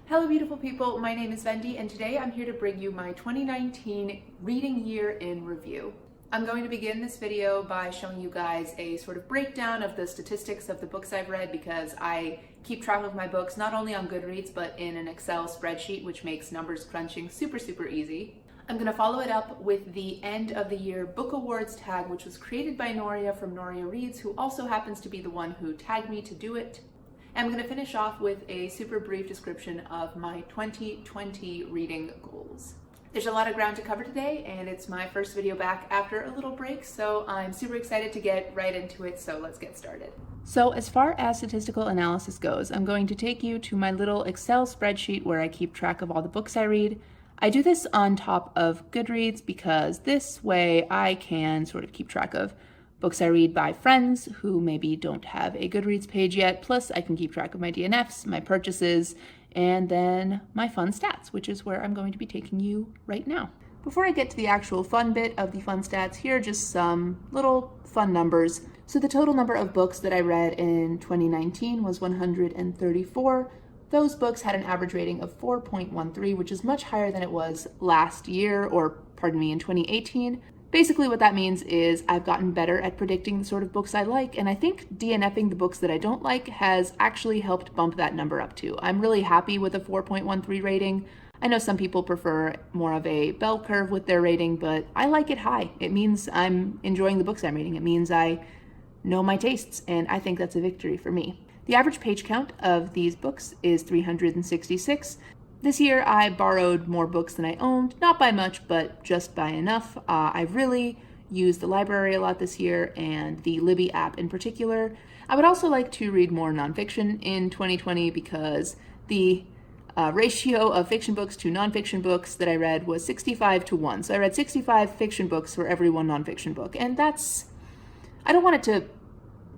Hello beautiful people, my name is Vendi and today I'm here to bring you my 2019 reading year in review. I'm going to begin this video by showing you guys a sort of breakdown of the statistics of the books I've read because I keep track of my books not only on Goodreads but in an Excel spreadsheet which makes numbers crunching super easy. I'm going to follow it up with the end of the year book awards tag which was created by Noria from Noria Reads, who also happens to be the one who tagged me to do it. I'm going to finish off with a super brief description of my 2020 reading goals. There's a lot of ground to cover today, and it's my first video back after a little break, so I'm super excited to get right into it, so let's get started. So as far as statistical analysis goes, I'm going to take you to my little Excel spreadsheet where I keep track of all the books I read. I do this on top of Goodreads because this way I can sort of keep track of books I read by friends who maybe don't have a Goodreads page yet, plus I can keep track of my DNFs, my purchases, and then my fun stats, which is where I'm going to be taking you right now. Before I get to the actual fun bit of the fun stats, here are just some little fun numbers. So the total number of books that I read in 2019 was 134. Those books had an average rating of 4.13, which is much higher than it was last year, or pardon me, in 2018. Basically what that means is I've gotten better at predicting the sort of books I like, and I think DNFing the books that I don't like has actually helped bump that number up too. I'm really happy with a 4.13 rating. I know some people prefer more of a bell curve with their rating, but I like it high. It means I'm enjoying the books I'm reading. It means I know my tastes, and I think that's a victory for me. The average page count of these books is 366. This year I borrowed more books than I owned, not by much, but just by enough. I really used the library a lot this year, and the Libby app in particular. I would also like to read more nonfiction in 2020 because the ratio of fiction books to nonfiction books that I read was 65-1. So I read 65 fiction books for every one nonfiction book, and that's, I don't want it to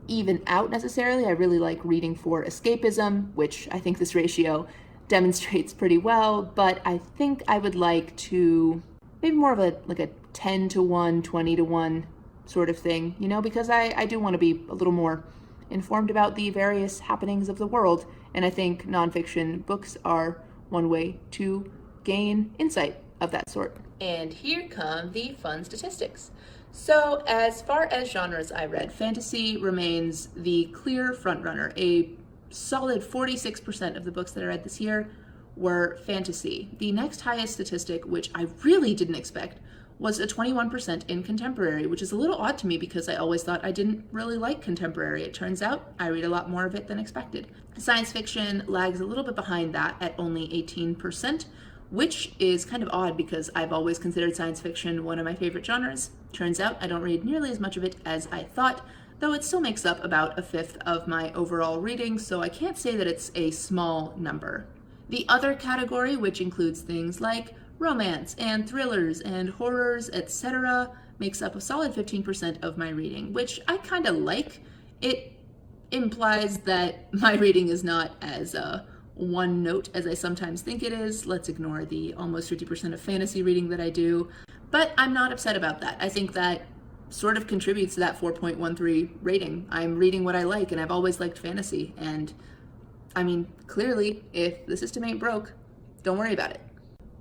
even out necessarily. I really like reading for escapism, which I think this ratio demonstrates pretty well, but I think I would like to maybe more of a 10-1, 20-1 sort of thing, you know, because I do want to be a little more informed about the various happenings of the world, and I think nonfiction books are one way to gain insight of that sort. And here come the fun statistics. So as far as genres I read, fantasy remains the clear frontrunner. A solid 46% of the books that I read this year were fantasy. The next highest statistic, which I really didn't expect, was a 21% in contemporary, which is a little odd to me because I always thought I didn't really like contemporary. It turns out I read a lot more of it than expected. Science fiction lags a little bit behind that at only 18%, which is kind of odd because I've always considered science fiction one of my favorite genres. Turns out I don't read nearly as much of it as I thought, though it still makes up about a fifth of my overall reading, so I can't say that it's a small number. The other category, which includes things like romance and thrillers and horrors, etc., makes up a solid 15% of my reading, which I kind of like. It implies that my reading is not as one note as I sometimes think it is. Let's ignore the almost 50% of fantasy reading that I do, but I'm not upset about that. I think that sort of contributes to that 4.13 rating. I'm reading what I like, and I've always liked fantasy, and I mean, clearly, if the system ain't broke, don't worry about it.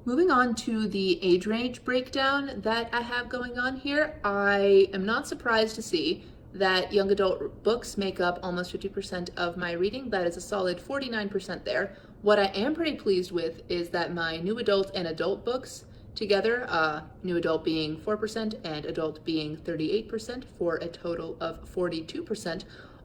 Moving on to the age range breakdown that I have going on here, I am not surprised to see that young adult books make up almost 50% of my reading. That is a solid 49% there. What I am pretty pleased with is that my new adult and adult books together, new adult being 4% and adult being 38% for a total of 42%,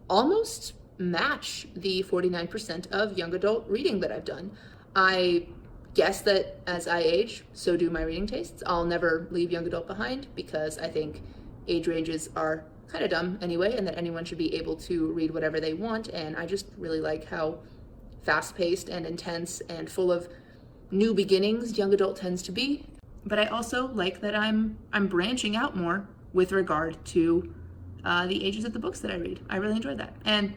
almost match the 49% of young adult reading that I've done. I guess that as I age, so do my reading tastes. I'll never leave young adult behind because I think age ranges are kind of dumb anyway, and that anyone should be able to read whatever they want, and I just really like how fast-paced and intense and full of new beginnings young adult tends to be. But I also like that I'm branching out more with regard to the ages of the books that I read. I really enjoyed that. And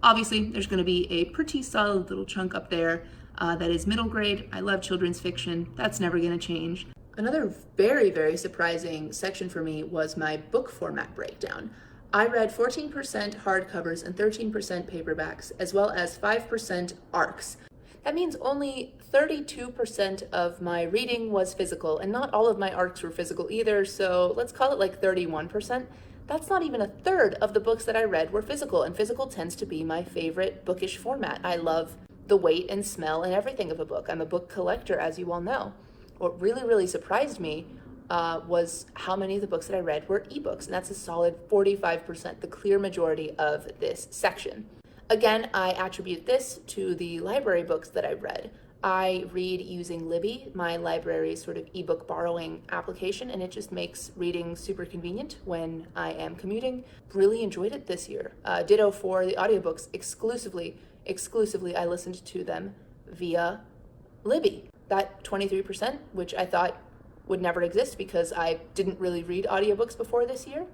obviously there's going to be a pretty solid little chunk up there that is middle grade. I love children's fiction. That's never going to change. Another very surprising section for me was my book format breakdown. I read 14% hardcovers and 13% paperbacks, as well as 5% ARCs. That means only 32% of my reading was physical, and not all of my arcs were physical either, so let's call it like 31%. That's not even a third of the books that I read were physical, and physical tends to be my favorite bookish format. I love the weight and smell and everything of a book. I'm a book collector, as you all know. What really, really surprised me was how many of the books that I read were ebooks, and that's a solid 45%, the clear majority of this section. Again, I attribute this to the library books that I've read. I read using Libby, my library's sort of ebook borrowing application, and it just makes reading super convenient when I am commuting. Really enjoyed it this year. Ditto for the audiobooks, exclusively I listened to them via Libby. That 23%, which I thought would never exist because I didn't really read audiobooks before this year,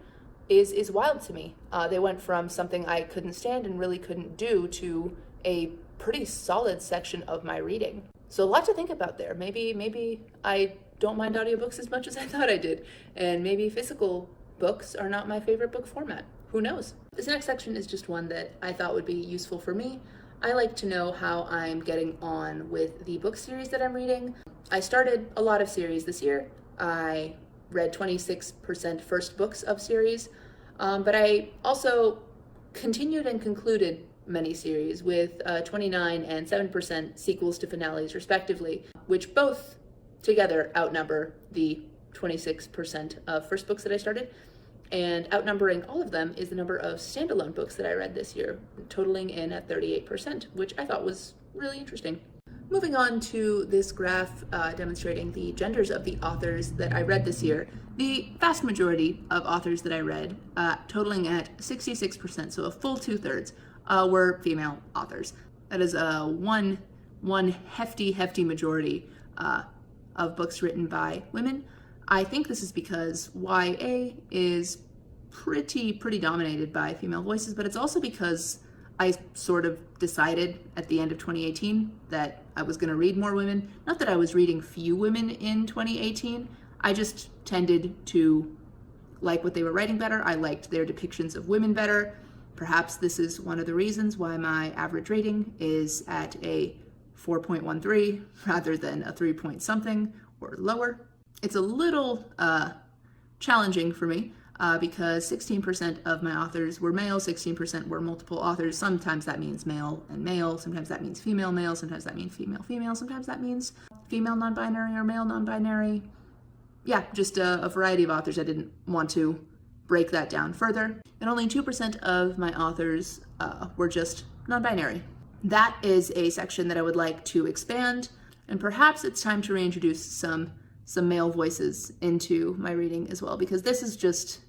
is wild to me. They went from something I couldn't stand and really couldn't do to a pretty solid section of my reading. So a lot to think about there. Maybe I don't mind audiobooks as much as I thought I did, and maybe physical books are not my favorite book format. Who knows? This next section is just one that I thought would be useful for me. I like to know how I'm getting on with the book series that I'm reading. I started a lot of series this year. I read 26% first books of series, but I also continued and concluded many series with 29 and 7% sequels to finales respectively, which both together outnumber the 26% of first books that I started, and outnumbering all of them is the number of standalone books that I read this year, totaling in at 38%, which I thought was really interesting. Moving on to this graph demonstrating the genders of the authors that I read this year. The vast majority of authors that I read, totaling at 66%, so a full 2/3, were female authors. That is one hefty majority of books written by women. I think this is because YA is pretty dominated by female voices, but it's also because I sort of decided at the end of 2018 that I was going to read more women. Not that I was reading few women in 2018. I just tended to like what they were writing better. I liked their depictions of women better. Perhaps this is one of the reasons why my average rating is at a 4.13 rather than a 3 point something or lower. It's a little challenging for me because 16% of my authors were male, 16% were multiple authors. Sometimes that means male and male, sometimes that means female male, sometimes that means female, sometimes that means female non-binary or male non-binary. Yeah, just a variety of authors. I didn't want to break that down further. And only 2% of my authors were just non-binary. That is a section that I would like to expand, and perhaps it's time to reintroduce some male voices into my reading as well, because this is just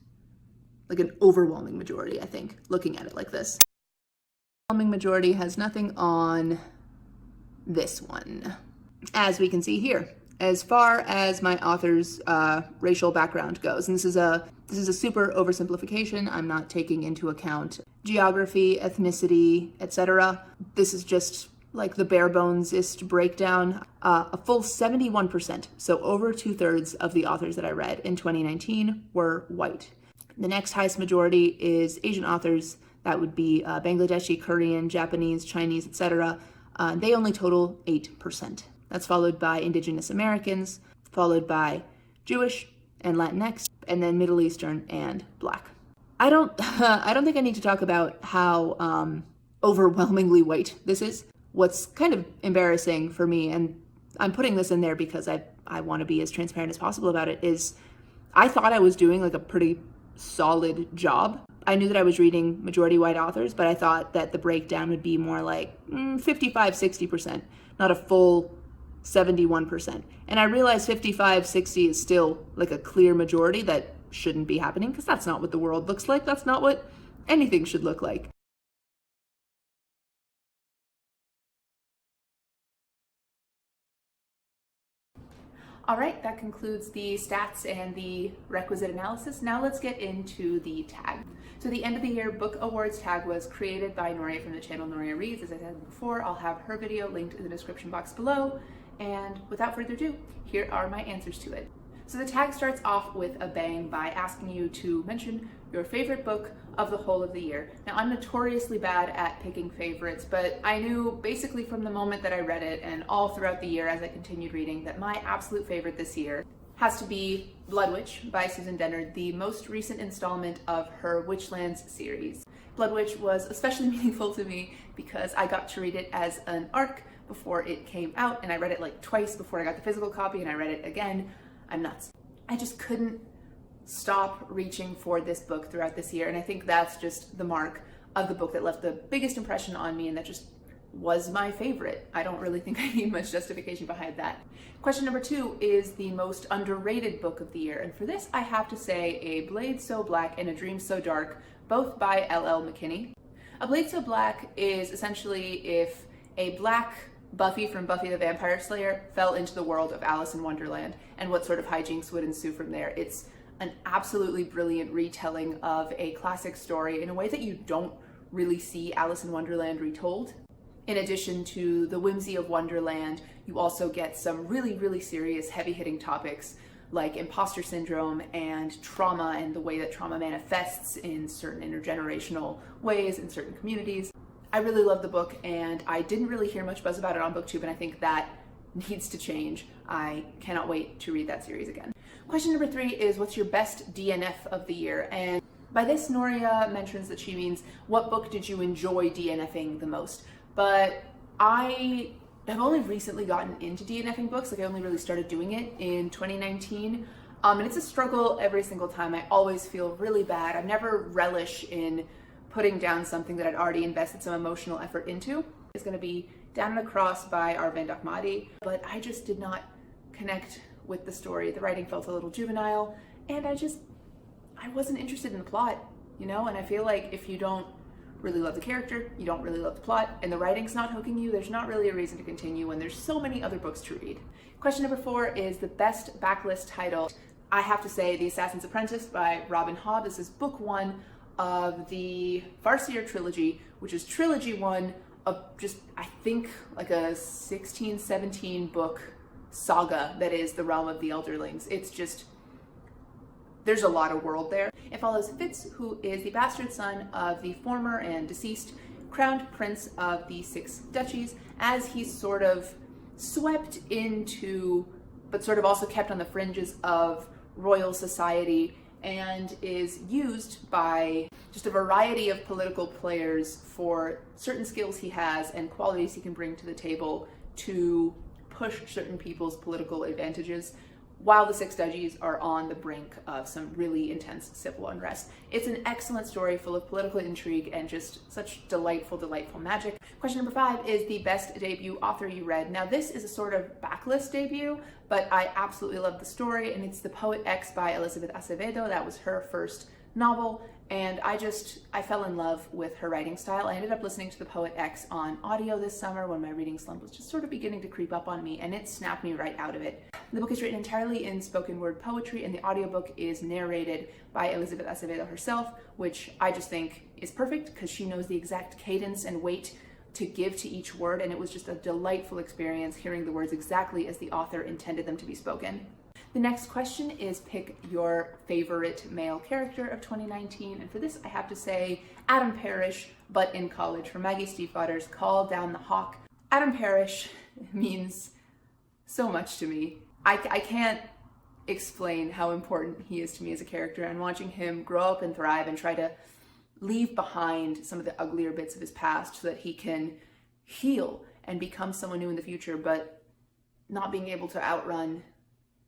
like an overwhelming majority, I think, looking at it like this. Overwhelming majority has nothing on this one, as we can see here. As far as my author's racial background goes, and this is a super oversimplification. I'm not taking into account geography, ethnicity, etc. This is just like the bare bonesest breakdown. A full 71%, so over 2/3 of the authors that I read in 2019 were white. The next highest majority is Asian authors. That would be Bangladeshi, Korean, Japanese, Chinese, etc. They only total 8%. That's followed by Indigenous Americans, followed by Jewish and Latinx, and then Middle Eastern and Black. I don't think I need to talk about how overwhelmingly white this is. What's kind of embarrassing for me, and I'm putting this in there because I want to be as transparent as possible about it, is I thought I was doing like a pretty solid job. I knew that I was reading majority white authors, but I thought that the breakdown would be more like 55-60%, not a full 71%. And I realized 55-60 is still like a clear majority that shouldn't be happening, because that's not what the world looks like. That's not what anything should look like. All right, that concludes the stats and the requisite analysis. Now let's get into the tag. So the end of the year book awards tag was created by Noria from the channel Noria Reads. As I said before, I'll have her video linked in the description box below. And without further ado, here are my answers to it. So the tag starts off with a bang by asking you to mention your favorite book of the whole of the year. Now, I'm notoriously bad at picking favorites, but I knew basically from the moment that I read it and all throughout the year as I continued reading that my absolute favorite this year has to be Blood Witch by Susan Dennard, the most recent installment of her Witchlands series. Blood Witch was especially meaningful to me because I got to read it as an ARC before it came out, and I read it like twice before I got the physical copy, and I read it again. I'm nuts. I just couldn't stop reaching for this book throughout this year, and I think that's just the mark of the book that left the biggest impression on me and that just was my favorite. I don't really think I need much justification behind that. Question number 2 is the most underrated book of the year, and for this I have to say A Blade So Black and A Dream So Dark, both by L.L. McKinney. A Blade So Black is essentially if a black Buffy from Buffy the Vampire Slayer fell into the world of Alice in Wonderland and what sort of hijinks would ensue from there. It's an absolutely brilliant retelling of a classic story in a way that you don't really see Alice in Wonderland retold. In addition to the whimsy of Wonderland, you also get some really, really serious, heavy-hitting topics like imposter syndrome and trauma and the way that trauma manifests in certain intergenerational ways in certain communities. I really love the book, and I didn't really hear much buzz about it on BookTube, and I think that needs to change. I cannot wait to read that series again. Question number 3 is, what's your best DNF of the year? And by this, Noria mentions that she means, what book did you enjoy DNFing the most? But I have only recently gotten into DNFing books. Like, I only really started doing it in 2019. And it's a struggle every single time. I always feel really bad. I never relish in putting down something that I'd already invested some emotional effort into. It's going to be Down and Across by Arvind Ahmadi, but I just did not connect with the story. The writing felt a little juvenile, and I wasn't interested in the plot, you know? And I feel like if you don't really love the character, you don't really love the plot, and the writing's not hooking you, there's not really a reason to continue when there's so many other books to read. Question number 4 is the best backlist title. I have to say The Assassin's Apprentice by Robin Hobb. This is book 1 of the Farseer trilogy, which is trilogy 1 of just, I think, like a 16, 17 book saga that is the realm of the Elderlings. It's just, there's a lot of world there. It follows Fitz, who is the bastard son of the former and deceased crowned prince of the 6 duchies, as he's sort of swept into, but sort of also kept on the fringes of royal society, and is used by just a variety of political players for certain skills he has and qualities he can bring to the table to push certain people's political advantages while the 6 duchies are on the brink of some really intense civil unrest. It's an excellent story full of political intrigue and just such delightful, delightful magic. Question number 5 is the best debut author you read. Now, this is a sort of backlist debut, but I absolutely love the story, and it's The Poet X by Elizabeth Acevedo. That was her first novel, and I fell in love with her writing style. I ended up listening to The Poet X on audio this summer when my reading slump was just sort of beginning to creep up on me, and it snapped me right out of it. The book is written entirely in spoken word poetry, and the audiobook is narrated by Elizabeth Acevedo herself, which I just think is perfect because she knows the exact cadence and weight to give to each word, and it was just a delightful experience hearing the words exactly as the author intended them to be spoken. The next question is pick your favorite male character of 2019, and for this I have to say Adam Parrish, but in college, from Maggie Stiefvater's Call Down the Hawk. Adam Parrish means so much to me. I can't explain how important he is to me as a character, and watching him grow up and thrive and try to leave behind some of the uglier bits of his past so that he can heal and become someone new in the future, but not being able to outrun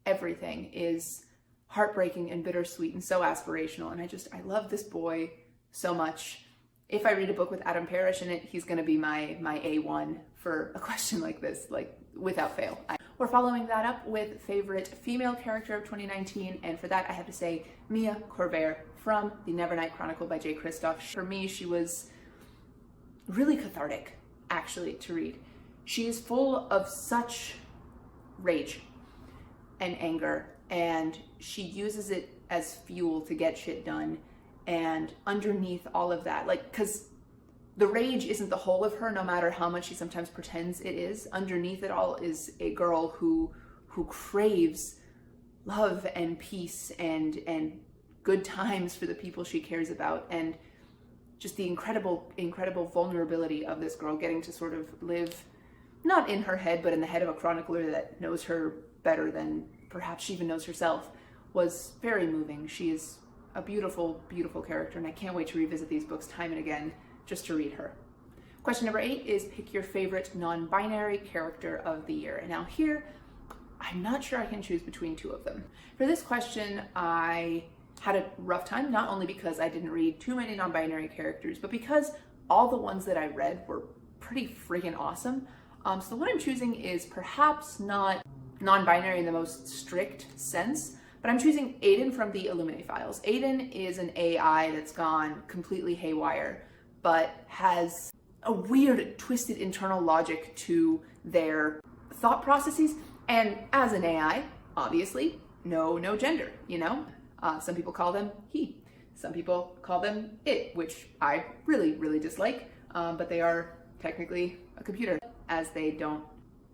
everything is heartbreaking and bittersweet and so aspirational. And I love this boy so much. If I read a book with Adam Parrish in it, he's going to be my A1 for a question like this, like without fail. We're following that up with favorite female character of 2019, and for that I have to say Mia Corvair from The Nevernight Chronicle by Jay Kristoff. For me, she was really cathartic, actually, to read. She is full of such rage and anger, and she uses it as fuel to get shit done. And underneath all of that, like, because the rage isn't the whole of her, no matter how much she sometimes pretends it is. Underneath it all is a girl who craves love and peace and good times for the people she cares about, and just the incredible vulnerability of this girl getting to sort of live, not in her head, but in the head of a chronicler that knows her better than perhaps she even knows herself, was very moving. She is a beautiful, beautiful character, and I can't wait to revisit these books time and again just to read her. Question number 8 is pick your favorite non-binary character of the year. And now here, I'm not sure I can choose between two of them. For this question, I had a rough time, not only because I didn't read too many non-binary characters, but because all the ones that I read were pretty friggin' awesome. So what I'm choosing is perhaps not non-binary in the most strict sense, but I'm choosing Aiden from the Illuminate Files. Aiden is an AI that's gone completely haywire, but has a weird, twisted internal logic to their thought processes. And as an AI, obviously, no gender, you know? Some people call them he. Some people call them it, which I really dislike, but they are technically a computer. As they don't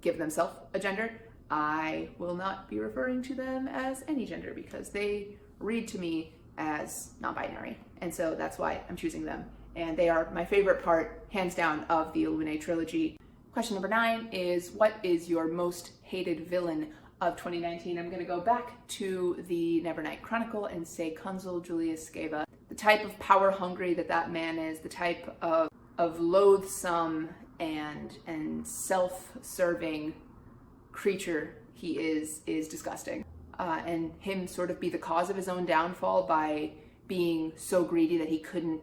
give themselves a gender, I will not be referring to them as any gender because they read to me as non-binary. And so that's why I'm choosing them. And they are my favorite part, hands down, of the Illuminate trilogy. Question number 9 is, what is your most hated villain of 2019? I'm gonna go back to the Nevernight Chronicle and say Consul Julius Sceva. The type of power hungry that man is, the type of loathsome and self-serving creature he is disgusting. And him sort of be the cause of his own downfall by being so greedy that he couldn't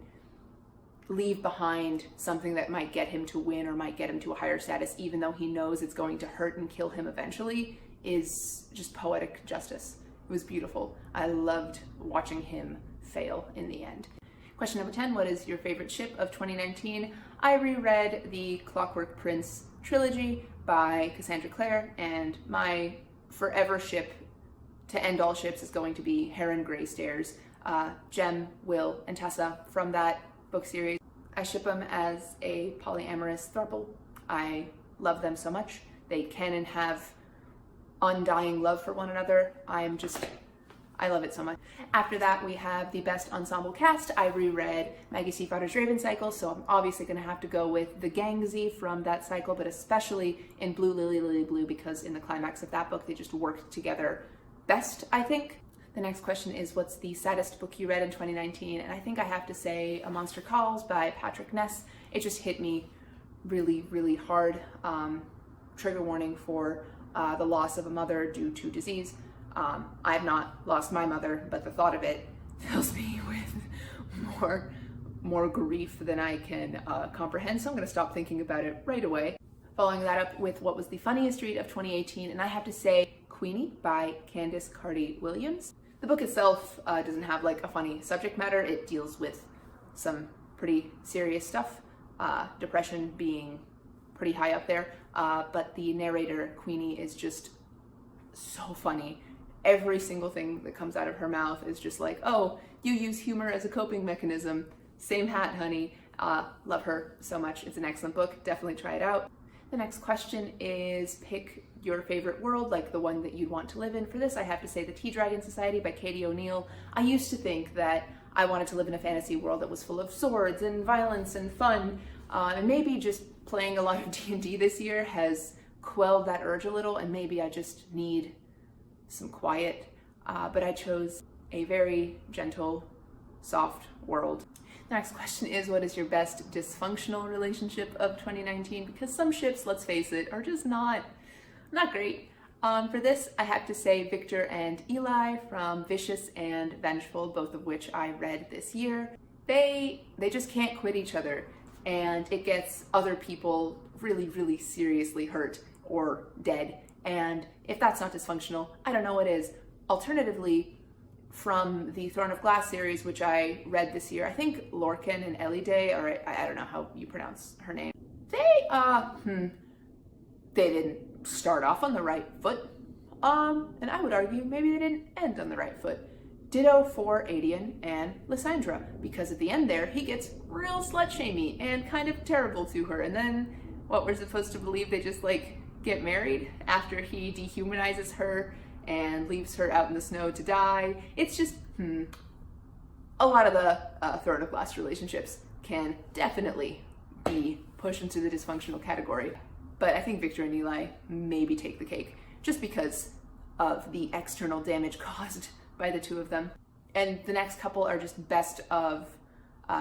leave behind something that might get him to win or might get him to a higher status, even though he knows it's going to hurt and kill him eventually, is just poetic justice. It was beautiful. I loved watching him fail in the end. Question number 10, what is your favorite ship of 2019? I reread the Clockwork Prince trilogy by Cassandra Clare, and my forever ship to end all ships is going to be Heron Greystairs. Jem, Will, and Tessa from that book series. I ship them as a polyamorous throuple. I love them so much. They can and have undying love for one another. I love it so much. After that, we have the best ensemble cast. I reread Maggie Stiefvater's Raven cycle, so I'm obviously gonna have to go with the Gangzy from that cycle, but especially in Blue Lily, Lily Blue, because in the climax of that book, they just worked together best, I think. The next question is, what's the saddest book you read in 2019? And I think I have to say A Monster Calls by Patrick Ness. It just hit me really hard. Trigger warning for the loss of a mother due to disease. I have not lost my mother, but the thought of it fills me with more grief than I can comprehend. So I'm going to stop thinking about it right away. Following that up with what was the funniest read of 2018, and I have to say Queenie by Candace Carty-Williams. The book itself doesn't have like a funny subject matter. It deals with some pretty serious stuff, depression being pretty high up there, but the narrator, Queenie, is just so funny. Every single thing that comes out of her mouth is just like, oh, you use humor as a coping mechanism. Same hat, honey. Love her so much. It's an excellent book. Definitely try it out. The next question is pick your favorite world, like the one that you'd want to live in. For this, I have to say The Tea Dragon Society by Katie O'Neill. I used to think that I wanted to live in a fantasy world that was full of swords and violence and fun, and maybe just playing a lot of D&D this year has quelled that urge a little, and maybe I just need some quiet, but I chose a very gentle, soft world. The next question is, what is your best dysfunctional relationship of 2019? Because some ships, let's face it, are just not great. For this, I have to say Victor and Eli from Vicious and Vengeful, both of which I read this year. They just can't quit each other, and it gets other people really seriously hurt or dead. And if that's not dysfunctional, I don't know what is. Alternatively, from the Throne of Glass series, which I read this year, I think Lorcan and Elide, or I don't know how you pronounce her name, they didn't start off on the right foot. And I would argue maybe they didn't end on the right foot. Ditto for Adian and Lysandra, because at the end there, he gets real slut-shamey and kind of terrible to her. And then, what we're supposed to believe, they just like get married after he dehumanizes her and leaves her out in the snow to die. It's just, a lot of the third of class relationships can definitely be pushed into the dysfunctional category. But I think Victor and Eli maybe take the cake just because of the external damage caused by the two of them. And the next couple are just best of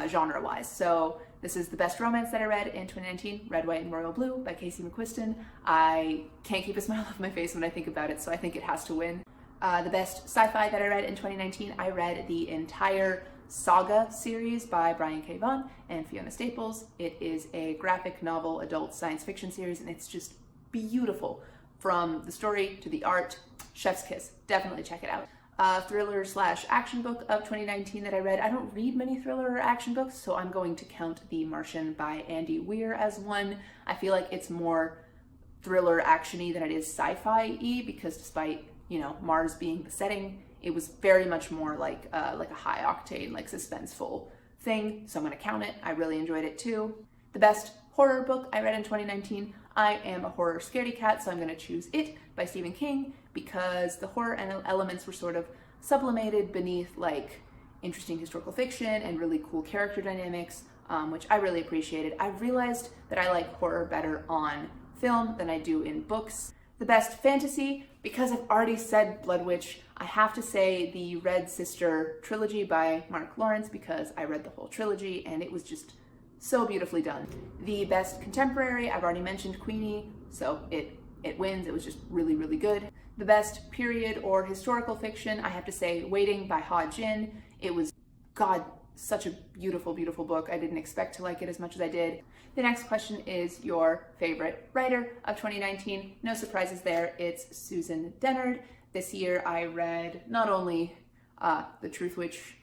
genre-wise. So this is the best romance that I read in 2019, Red, White, and Royal Blue by Casey McQuiston. I can't keep a smile off my face when I think about it, so I think it has to win. The best sci-fi that I read in 2019, I read the entire Saga series by Brian K. Vaughan and Fiona Staples. It is a graphic novel adult science fiction series, and it's just beautiful. From the story to the art, chef's kiss. Definitely check it out. Thriller / action book of 2019 that I read. I don't read many thriller or action books, so I'm going to count The Martian by Andy Weir as one. I feel like it's more thriller action-y than it is sci-fi-y, because despite, you know, Mars being the setting, it was very much more like a high octane, like suspenseful thing. So I'm gonna count it. I really enjoyed it too. The best horror book I read in 2019, I am a horror scaredy cat, so I'm gonna choose It by Stephen King, because the horror elements were sort of sublimated beneath like interesting historical fiction and really cool character dynamics, which I really appreciated. I realized that I like horror better on film than I do in books. The best fantasy, because I've already said Blood Witch, I have to say the Red Sister trilogy by Mark Lawrence, because I read the whole trilogy and it was just so beautifully done. The best contemporary, I've already mentioned Queenie, so it wins. It was just really, really good. The best period or historical fiction, I have to say Waiting by Ha Jin. It was, God, such a beautiful, beautiful book. I didn't expect to like it as much as I did. The next question is your favorite writer of 2019. No surprises there. It's Susan Dennard. This year I read not only the Truth Witch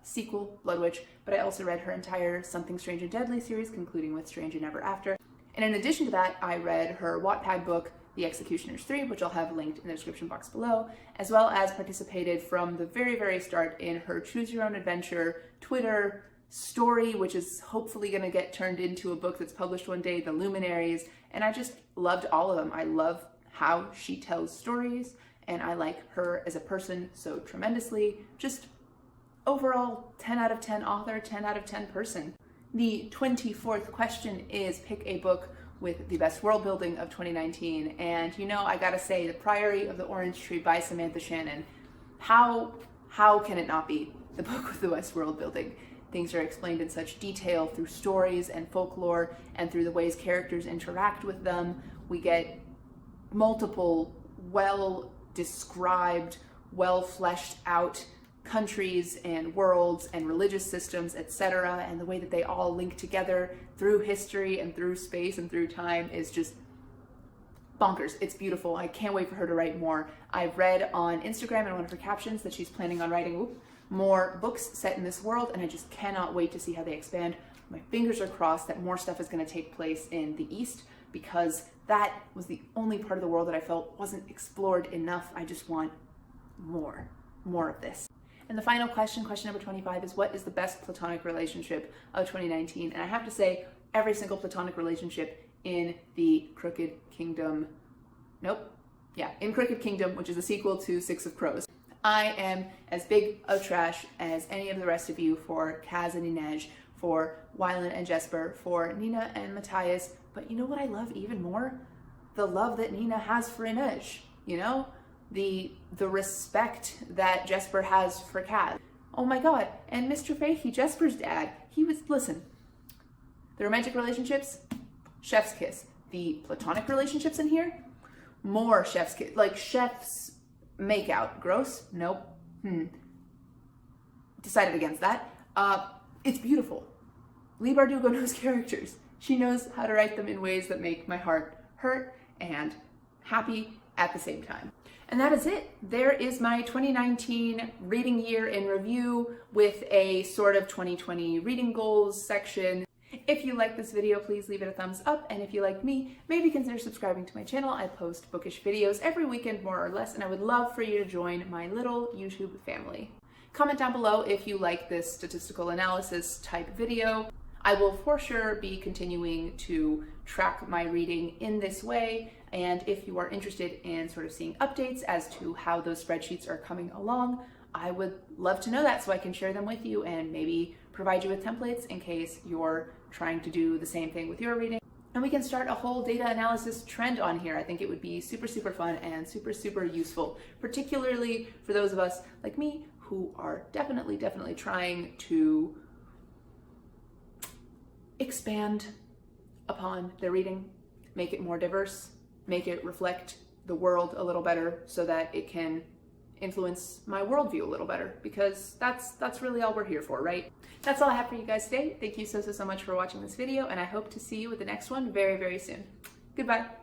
sequel, Blood Witch, but I also read her entire Something Strange and Deadly series, concluding with Strange and Ever After. And in addition to that, I read her Wattpad book, The Executioners 3, which I'll have linked in the description box below, as well as participated from the very, very start in her Choose Your Own Adventure Twitter story, which is hopefully going to get turned into a book that's published one day, The Luminaries, and I just loved all of them. I love how she tells stories, and I like her as a person so tremendously. Just overall, 10 out of 10 author, 10 out of 10 person. The 24th question is pick a book with the best world building of 2019, and you know, I gotta say, The Priory of the Orange Tree by Samantha Shannon. How can it not be the book with the best world building? Things are explained in such detail through stories and folklore and through the ways characters interact with them. We get multiple well-described, well-fleshed out countries and worlds and religious systems, etc., and the way that they all link together through history and through space and through time is just bonkers. It's beautiful. I can't wait for her to write more. I've read on Instagram in one of her captions that she's planning on writing more books set in this world, and I just cannot wait to see how they expand. My fingers are crossed that more stuff is going to take place in the East, because that was the only part of the world that I felt wasn't explored enough. I just want more of this. And the final question, question number 25, is what is the best platonic relationship of 2019? And I have to say, every single platonic relationship in the Crooked Kingdom, in Crooked Kingdom, which is a sequel to Six of Crows. I am as big of trash as any of the rest of you for Kaz and Inej, for Wylan and Jesper, for Nina and Matthias. But you know what I love even more? The love that Nina has for Inej, you know? The respect that Jesper has for Kaz. Oh my God, and Mr. Fahey, Jesper's dad, listen, the romantic relationships, chef's kiss. The platonic relationships in here, more chef's kiss, like chef's makeout. Gross? Nope. Decided against that. It's beautiful. Leigh Bardugo knows characters. She knows how to write them in ways that make my heart hurt and happy at the same time. And that is it. There is my 2019 reading year in review with a sort of 2020 reading goals section. If you like this video, please leave it a thumbs up. And if you like me, maybe consider subscribing to my channel. I post bookish videos every weekend, more or less, and I would love for you to join my little YouTube family. Comment down below if you like this statistical analysis type video. I will for sure be continuing to track my reading in this way. And if you are interested in sort of seeing updates as to how those spreadsheets are coming along, I would love to know that so I can share them with you and maybe provide you with templates in case you're trying to do the same thing with your reading. And we can start a whole data analysis trend on here. I think it would be super, super fun and super, super useful, particularly for those of us like me who are definitely trying to expand upon their reading, make it more diverse, make it reflect the world a little better so that it can influence my worldview a little better, because that's really all we're here for, right? That's all I have for you guys today. Thank you so much for watching this video, and I hope to see you with the next one very, very soon. Goodbye.